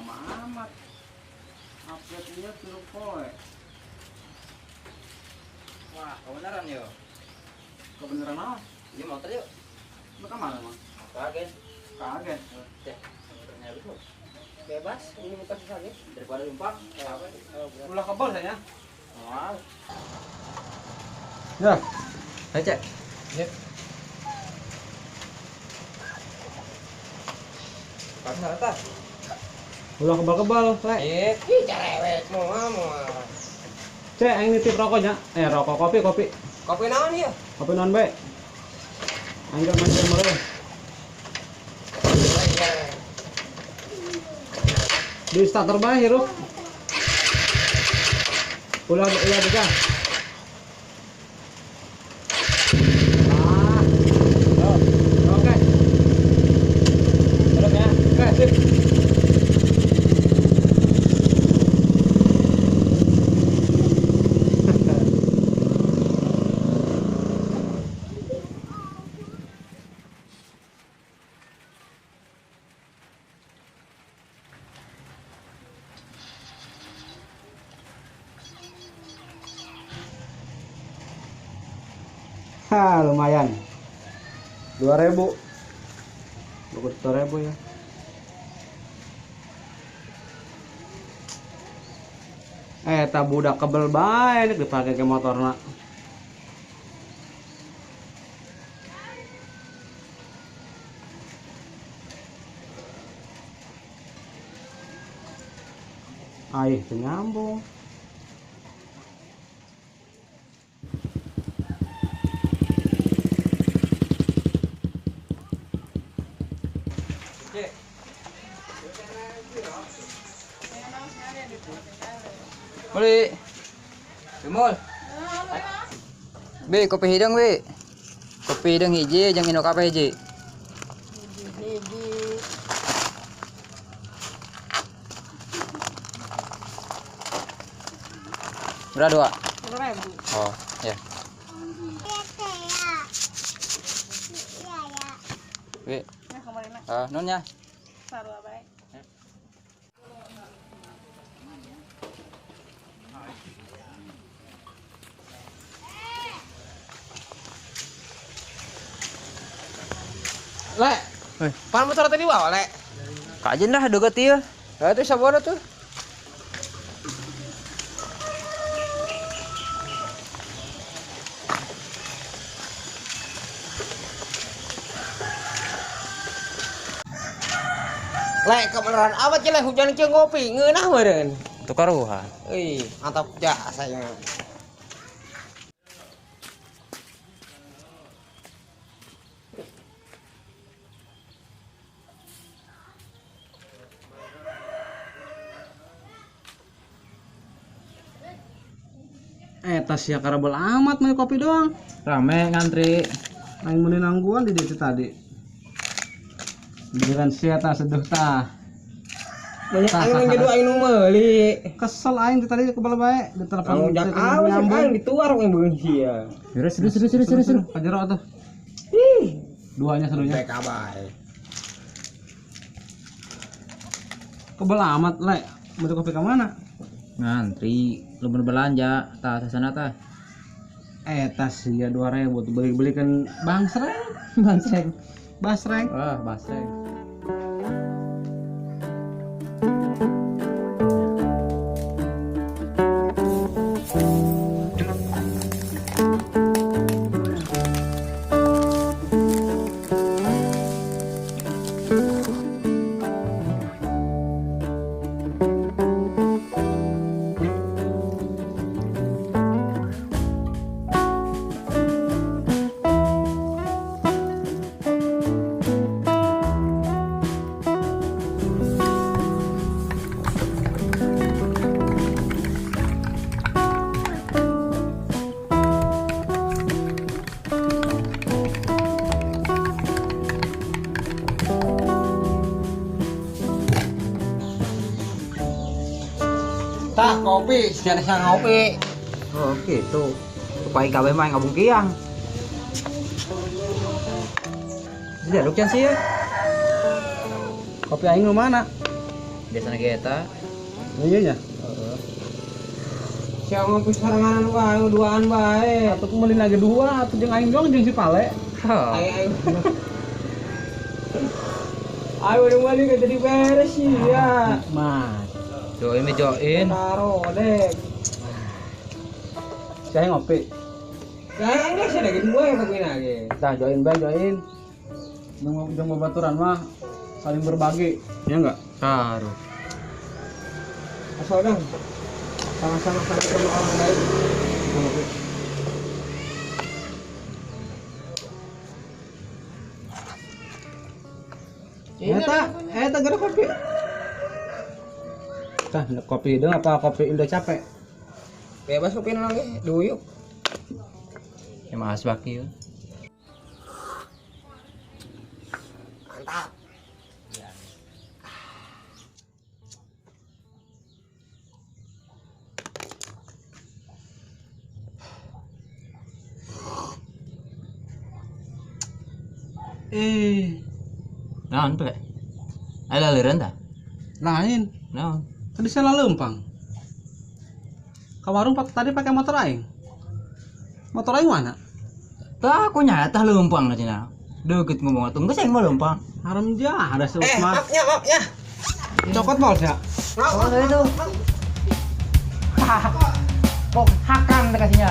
lama amat. Update dia suruh poe. Wah, kebenaran yo. Kebeneran apa? Ini motor yuk. Lu kemana emang? Kaget. Kaget. Cek. Motornya lu. Bebas, ini bukan susah nih. Daripada numpang. Kayak apa? Ulah kebal saya. Wah. Ya. Ayo cek. Ya. Pasang atas. Ulah kebal-kebal, Lek. Ih, cerewet mau. Cek, yang nitip rokoknya. Rokok kopi. Kopi naon ya? Kopi non bae. Angger macam meureun. Di starter bae hirup. Ulah bisa. Oke. Hirup ya. Oke, sip. Lumayan 2.000 buku 2.000 ya. Tak budak kebel bae dipakai ke motorna. Aih, nyambung. Beli. Bimol. Be, kopi hidang be. Kopi hidang hiji, jeung indok apa hiji? Hiji. Berapa dua? 2.000. Oh, ya. Be. Nah, kemarin Nonnya. sarua bae. Lek. Pan motor tadi bawa, Lek. Kajen dah dogat ieu. Itu sabora tuh. Lek kebenaran amat jelek hujan ke ngopi ngeunah meureun. Tukar ruha. Euy, mantap jasanya. Tas ya karabel amat mau kopi doang. Rame ngantri. Aing meuneun nangguan di ditu tadi. Giliran sia tah seduh tah. Banyak aing ngedu aing nu meuli. Kesel aing tadi kebal bae di telepon. Tanggung jawab awas aing dituar we beung sia. Seru. Kajero atuh. Ih, Duanya serunya. bae bae. Kebal amat, Lek. Mau kopi ke mana? Ngantri, lu belanja, tah sana tah. Tas ya 2.000 tuh beli-belikan basreng. Wah, basreng. Tah kopi, sejarah sang ngopi. Oh gitu. Supaya gawe mah ngabung kiang. Sudah lu sih ya. Kopi aing nu mana? Biasanya kita. Iya nya. Siapa ngopi sarangan wae, duaan wae. Atuh meuli lagi dua, atuh jeung aing doang jeung si Pale. Ayo. Ayo udah balik ke jadi beres sih ya. Mas, Join. Taro dek. saya ngopi. Ya enggak sih lagi dua ya begini lagi. Tah join bae join. Jeung babaturan mah saling berbagi, ya enggak? Saru. Asal dong. Sama-sama sama orang baik. Ngopi. Eta gara kopi. Tah, kopi deung apa kopi udah capek? Bebas kopi lagi, duyuk. Ya mas baki. Mantap. Naon tuh? Ada aliran dah? Lain. Naon? Tadi saya lempang. Ke warung tadi pakai motor aing. Motor aing mana? Tah aku nyata lempang na cina. Deket ngomong atuh geus aing mah lempang. Haram jah, ada sebut mah. Maafnya. Cokot bol ya. Maaf itu. Kok hakan kasihnya.